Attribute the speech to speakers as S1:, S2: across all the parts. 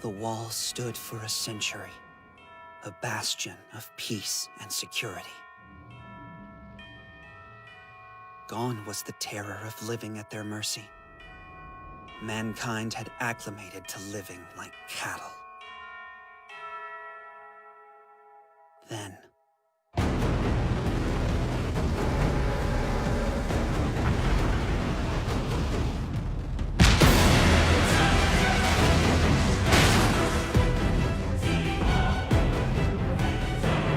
S1: The Wall stood for a century, a bastion of peace and security. Gone was the terror of living at their mercy. Mankind had acclimated to living like cattle. Then,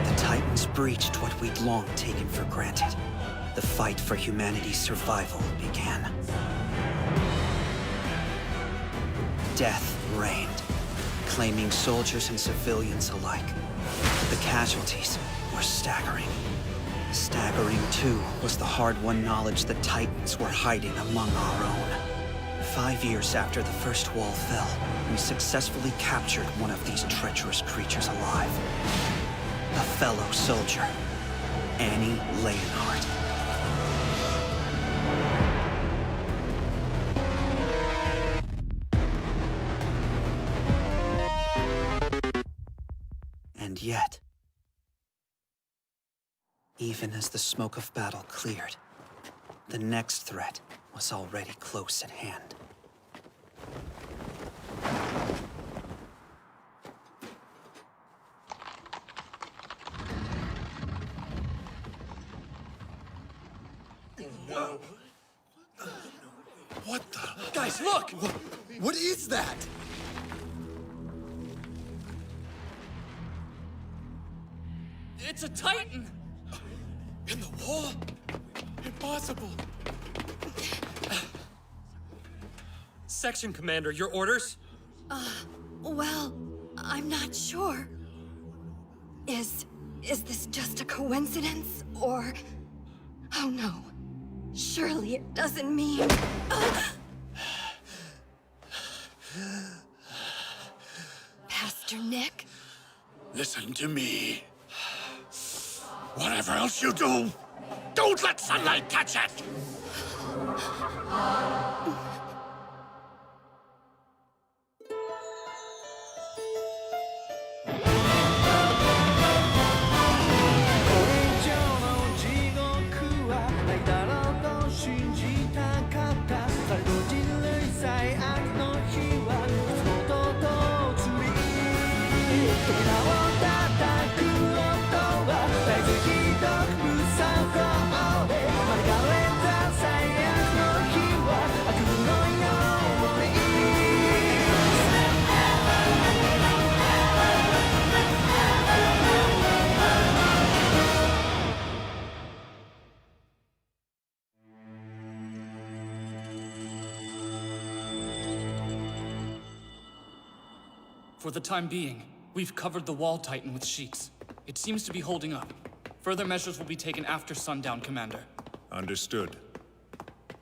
S1: the Titans breached what we'd long taken for granted. The fight for humanity's survival began. Death reigned, claiming soldiers and civilians alike. The casualties were staggering. Staggering, too, was the hard-won knowledge the Titans were hiding among our own. 5 years after the first wall fell, we successfully captured one of these treacherous creatures alive. A fellow soldier, Annie Leonhardt. And yet, even as the smoke of battle cleared, the next threat was already close at hand.
S2: What the?
S3: Guys, look!
S2: What is that?
S3: It's a Titan!
S2: In the wall? Impossible.
S3: Section Commander, your orders?
S4: Well, I'm not sure. Is this just a coincidence, or... Oh no. Surely it doesn't mean... Pastor Nick?
S2: Listen to me. Whatever else you do, don't let sunlight touch it!
S3: For the time being, we've covered the Wall Titan with sheets. It seems to be holding up. Further measures will be taken after sundown, Commander.
S5: Understood.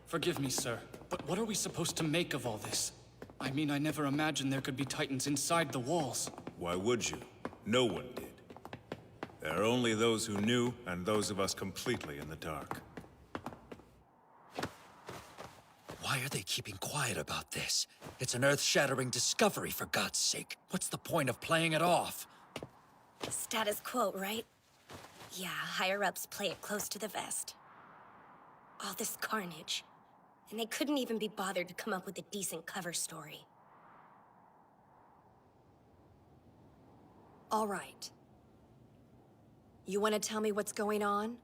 S3: Forgive me, sir, but what are we supposed to make of all this? I mean, I never imagined there could be Titans inside the walls.
S5: Why would you? No one did. There are only those who knew, and those of us completely in the dark.
S6: Why are they keeping quiet about this? It's an earth-shattering discovery, for God's sake. What's the point of playing it off?
S7: Status quo, right? Yeah, higher-ups play it close to the vest. All this carnage. And they couldn't even be bothered to come up with a decent cover story.
S4: All right. You want to tell me what's going on?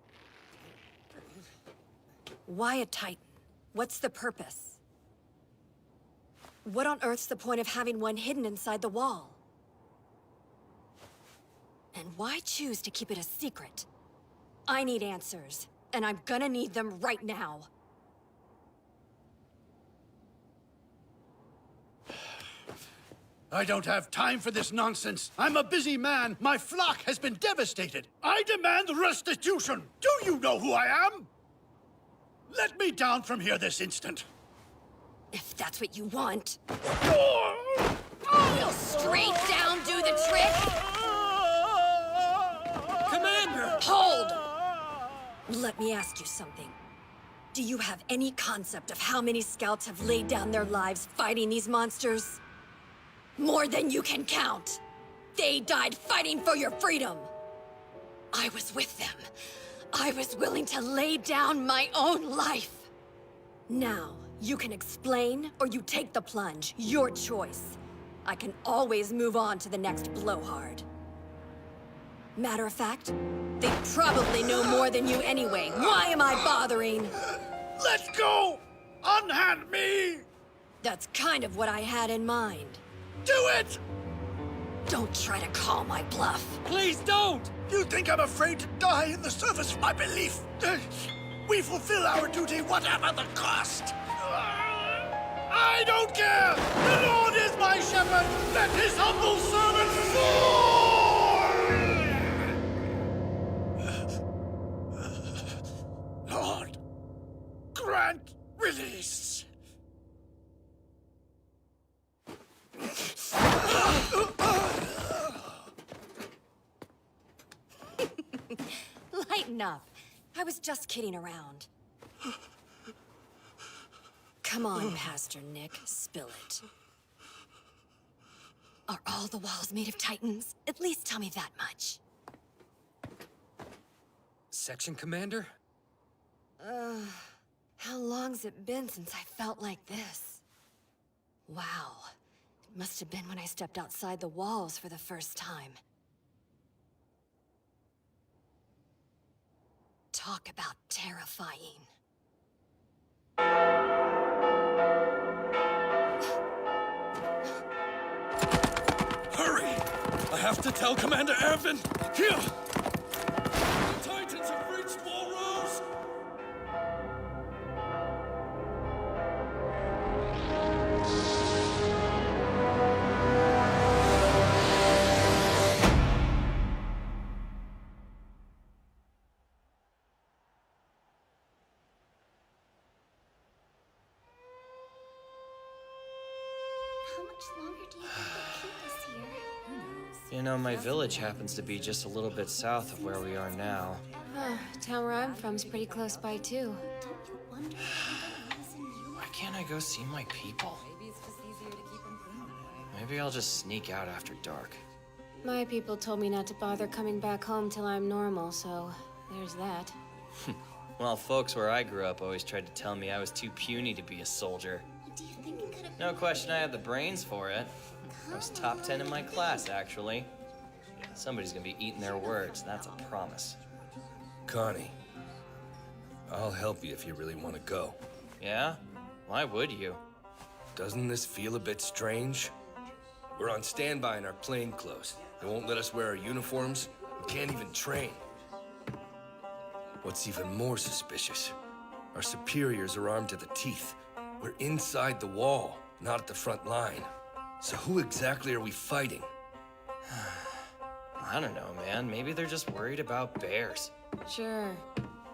S4: Why a Titan? What's the purpose? What on earth's the point of having one hidden inside the wall? And why choose to keep it a secret? I need answers, and I'm gonna need them right now.
S2: I don't have time for this nonsense. I'm a busy man. My flock has been devastated. I demand restitution. Do you know who I am? Let me down from here this instant.
S4: If that's what you want.
S2: Oh!
S4: Will straight down do the trick?
S3: Commander!
S4: Hold! Let me ask you something. Do you have any concept of how many scouts have laid down their lives fighting these monsters? More than you can count. They died fighting for your freedom. I was with them. I was willing to lay down my own life. Now, you can explain or you take the plunge. Your choice. I can always move on to the next blowhard. Matter of fact, they probably know more than you anyway. Why am I bothering?
S2: Let go! Unhand me!
S4: That's kind of what I had in mind.
S2: Do it!
S4: Don't try to call my bluff.
S2: Please don't! You think I'm afraid to die in the service of my belief? We fulfill our duty whatever the cost. I don't care! The Lord is my shepherd! Let his humble servant fall! Lord, grant release.
S4: Lighten up. I was just kidding around. Come on, Pastor Nick, spill it. Are all the walls made of titans? At least tell me that much.
S6: Section Commander?
S4: How long's it been since I felt like this? Wow. It must have been when I stepped outside the walls for the first time. Talk about terrifying.
S6: Hurry! I have to tell Commander Ervin! Here! The Titans have reached Walrose!
S7: How much longer do you think they'll keep us here? Who knows?
S8: You know, my village happens to be just a little bit south of where we are now.
S4: Town where I'm from's pretty close by, too.
S7: Don't you wonder if the reason you
S8: Why can't I go see my people? Maybe I'll just sneak out after dark.
S9: My people told me not to bother coming back home till I'm normal, so there's that.
S8: Well, folks where I grew up always tried to tell me I was too puny to be a soldier.
S7: do you think it could have
S8: No question I had the brains for it. I was top 10 in my class, actually. Somebody's gonna be eating their words, that's a promise.
S10: Connie, I'll help you if you really want to go.
S8: Yeah? Why would you?
S10: Doesn't this feel a bit strange? We're on standby in our plain clothes. They won't let us wear our uniforms. We can't even train. What's even more suspicious, our superiors are armed to the teeth. We're inside the wall, not at the front line. So who exactly are we fighting?
S8: I don't know, man. Maybe they're just worried about bears.
S9: Sure.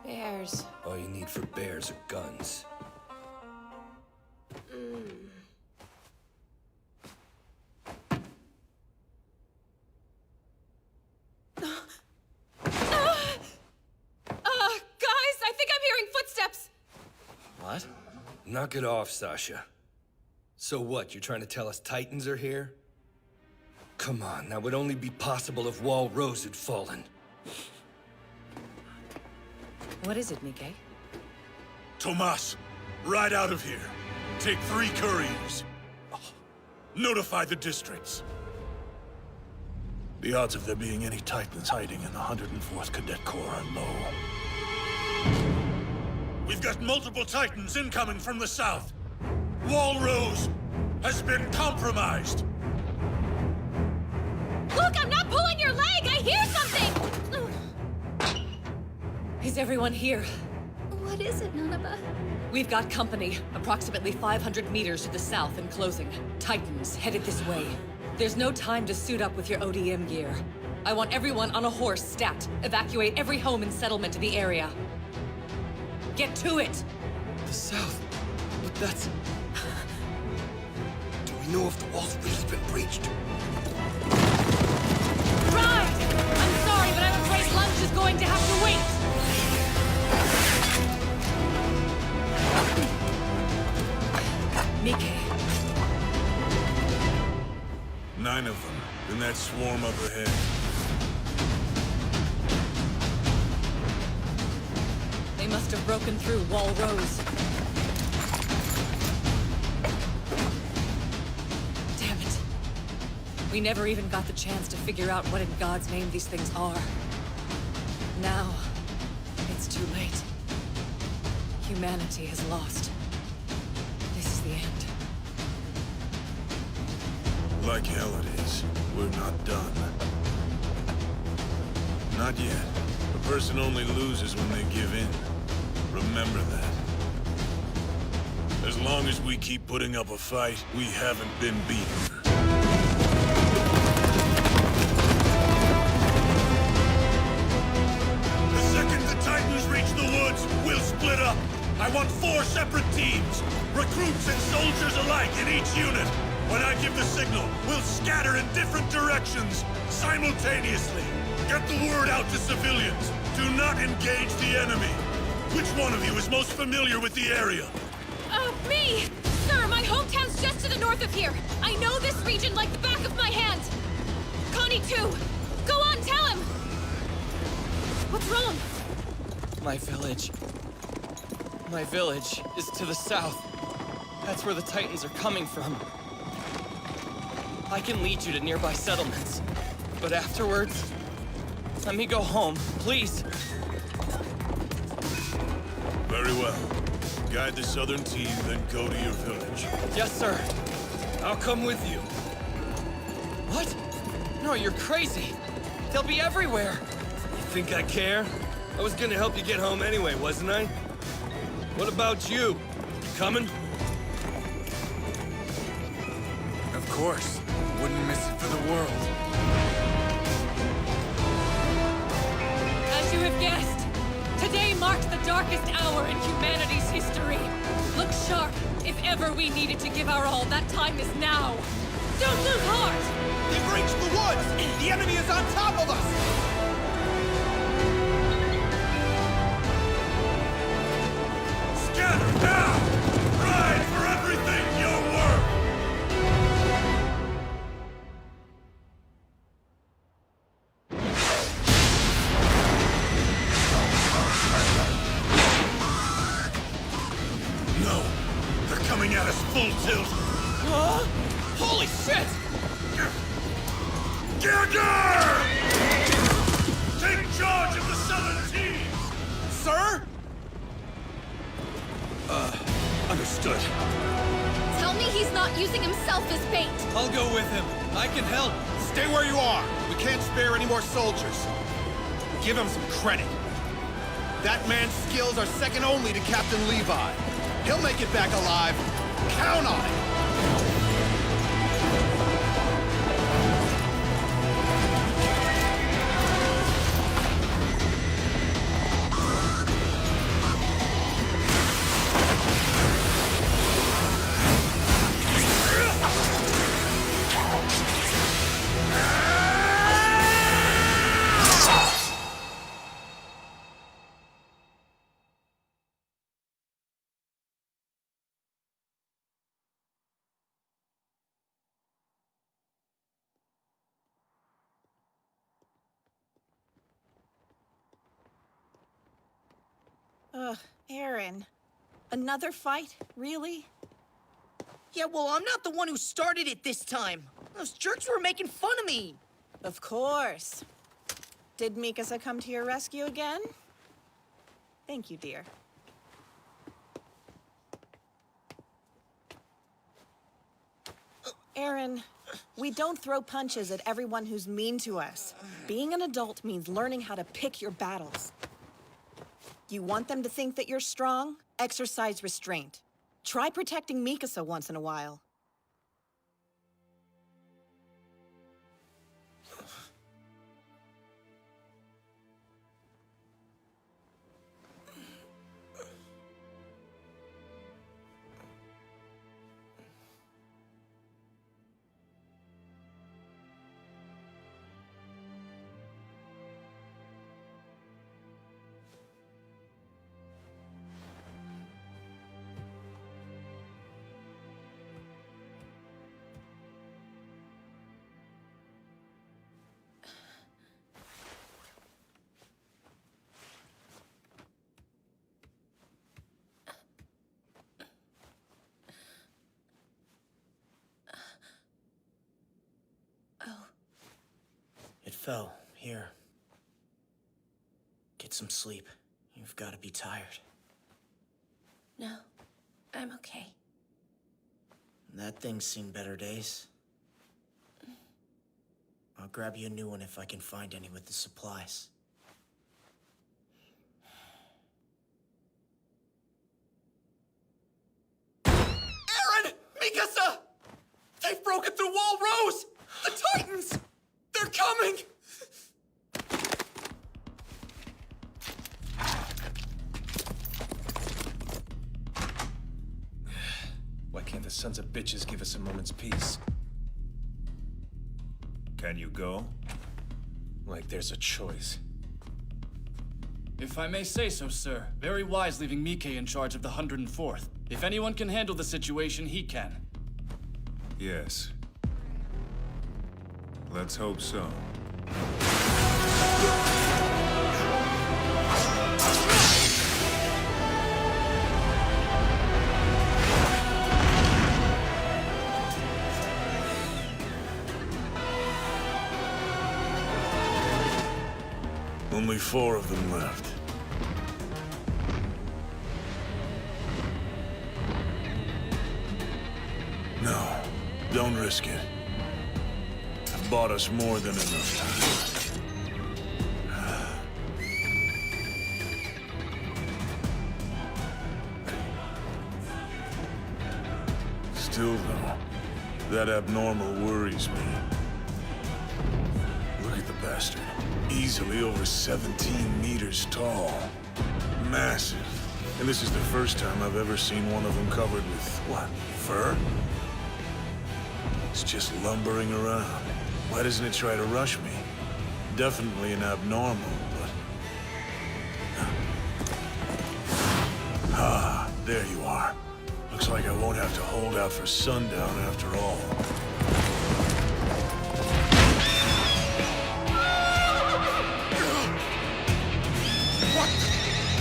S9: Bears.
S10: All you need for bears are guns.
S9: Guys, I think I'm hearing footsteps!
S8: What?
S10: Knock it off, Sasha. So what, you're trying to tell us Titans are here? Come on, that would only be possible if Wall Rose had fallen.
S11: What is it, Nikkei?
S5: Tomas, ride out of here. Take 3 couriers. Notify the districts.
S2: The odds of there being any Titans hiding in the 104th Cadet Corps are low.
S5: We've got multiple Titans incoming from the south. Wall Rose has been compromised.
S9: Look, I'm not pulling your leg! I hear something!
S11: Is everyone here?
S7: What is it, Nanaba?
S11: We've got company, approximately 500 meters to the south and closing. Titans headed this way. There's no time to suit up with your ODM gear. I want everyone on a horse stat. Evacuate every home and settlement in the area. Get to it!
S10: The south? But that's... Do we know if the wall's really been breached?
S9: Ride! I'm sorry, but I'm afraid lunch is going to have to wait!
S11: Nikkei. must have broken through Wall Rose. Damn it. We never even got the chance to figure out what in God's name these things are. Now, it's too late. Humanity has lost. This is the end.
S5: Like hell it is. We're not done. Not yet. A person only loses when they give in. Remember that. As long as we keep putting up a fight, we haven't been beaten. The second the Titans reach the woods, we'll split up. I want 4 separate teams. Recruits and soldiers alike in each unit. When I give the signal, we'll scatter in different directions, simultaneously. Get the word out to civilians. Do not engage the enemy. Which one of you is most familiar with the area?
S9: Me! Sir, my hometown's just to the north of here. I know this region like the back of my hand. Connie, too. Go on, tell him! What's wrong?
S8: My village. My village is to the south. That's where the Titans are coming from. I can lead you to nearby settlements. But afterwards, let me go home, please.
S5: Very well. Guide the southern team, then go to your village.
S8: Yes, sir.
S10: I'll come with you.
S8: What? No, you're crazy. They'll be everywhere.
S10: You think I care? I was gonna help you get home anyway, wasn't I? What about you? You coming?
S6: Of course. Wouldn't miss it for the world.
S11: As you have guessed, today marked the darkest hour in humanity's history. Look sharp. If ever we needed to give our all, that time is now. Don't lose heart!
S2: They've reached the woods! The enemy is on top of us!
S5: Scatter now! Ride for everything you're worth! No! They're coming at us full tilt!
S8: Huh? Holy shit!
S5: Gerger! Take charge of the southern team!
S2: Sir?
S6: Understood.
S4: Tell me he's not using himself as bait.
S6: I'll go with him. I can help.
S2: Stay where you are. We can't spare any more soldiers. Give him some credit. That man's skills are second only to Captain Levi. He'll make it back alive. Count on it.
S12: Aaron. Another fight? Really?
S13: Yeah, well, I'm not the one who started it this time. Those jerks were making fun of me.
S12: Of course. Did Mikasa come to your rescue again? Thank you, dear. Aaron, we don't throw punches at everyone who's mean to us. Being an adult means learning how to pick your battles. You want them to think that you're strong? Exercise restraint. Try protecting Mikasa once in a while.
S13: Fel, here. Get some sleep. You've got to be tired.
S7: No, I'm okay.
S13: That thing's seen better days. I'll grab you a new one if I can find any with the supplies.
S8: Aaron! Mikasa! They've broken through Wall Rose! The Titans! They're coming!
S6: Why can't the sons of bitches give us a moment's peace? Can you go? Like there's a choice.
S3: If I may say so, sir, very wise leaving Mike in charge of the 104th. If anyone can handle the situation, he can.
S6: Yes. Let's hope so.
S5: Only 4 of them left. No, don't risk it. I've bought us more than enough time. Still, though, that abnormal worries me. Look at the bastard. Easily over 17 meters tall. Massive. And this is the first time I've ever seen one of them covered with, what, fur? It's just lumbering around. Why doesn't it try to rush me? Definitely an abnormal, but... Ah, there you are. Looks like I won't have to hold out for sundown after all. What?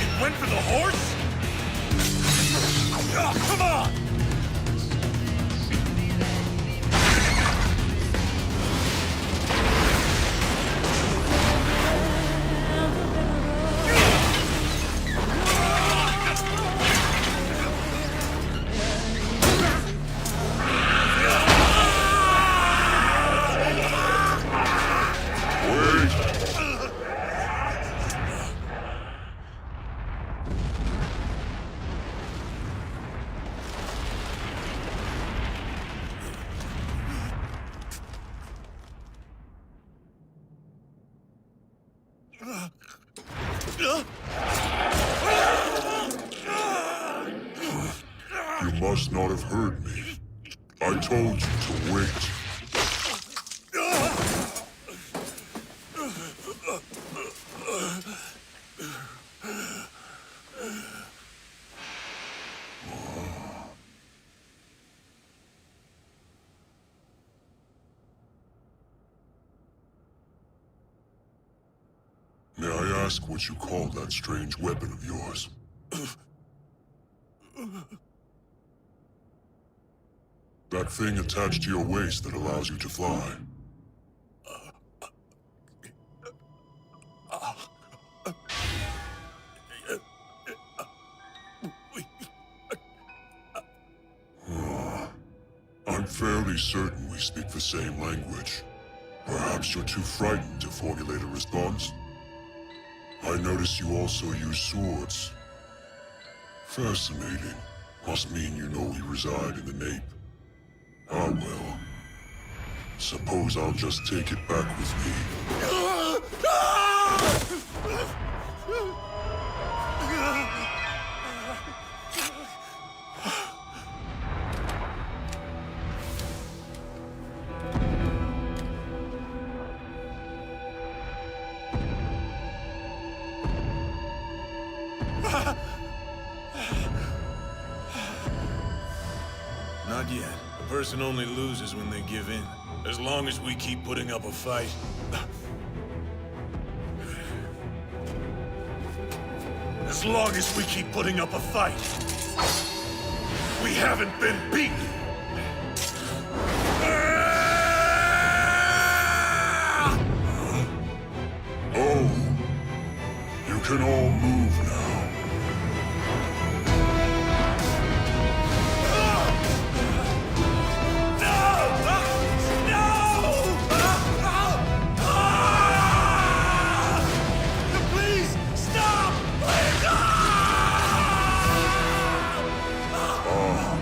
S5: It went for the horse? Oh, come on!
S14: You must not have heard me. I told you to wait. May I ask what you call that strange weapon of yours? That thing attached to your waist that allows you to fly. I'm fairly certain we speak the same language. Perhaps you're too frightened to formulate a response? I notice you also use swords. Fascinating. Must mean you know we reside in the Nape. Ah well. Suppose I'll just take it back with me.
S5: Not yet. A person only loses when they give in. As long as we keep putting up a fight. As long as we keep putting up a fight. We haven't been beaten.
S14: can all move now.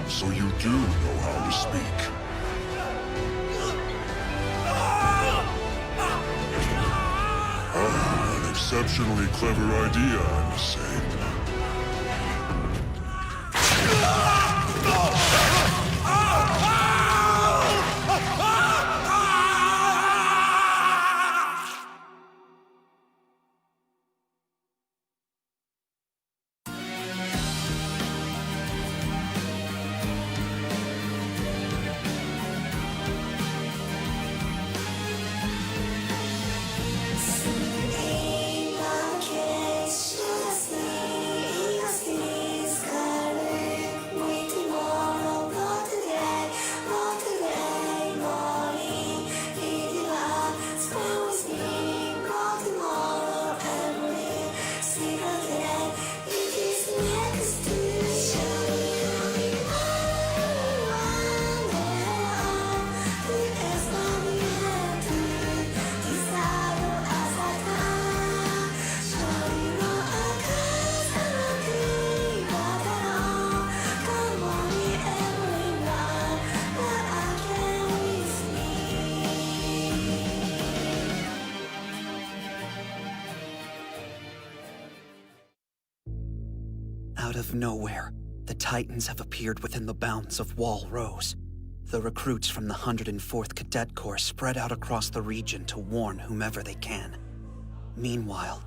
S14: So you do know how to speak. An exceptionally clever idea, I must say.
S1: Out of nowhere, the Titans have appeared within the bounds of Wall Rose. The recruits from the 104th Cadet Corps spread out across the region to warn whomever they can. Meanwhile,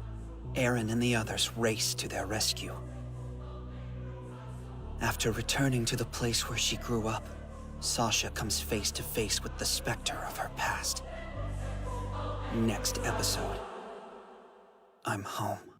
S1: Erin and the others race to their rescue. After returning to the place where she grew up, Sasha comes face to face with the specter of her past. Next episode, I'm home.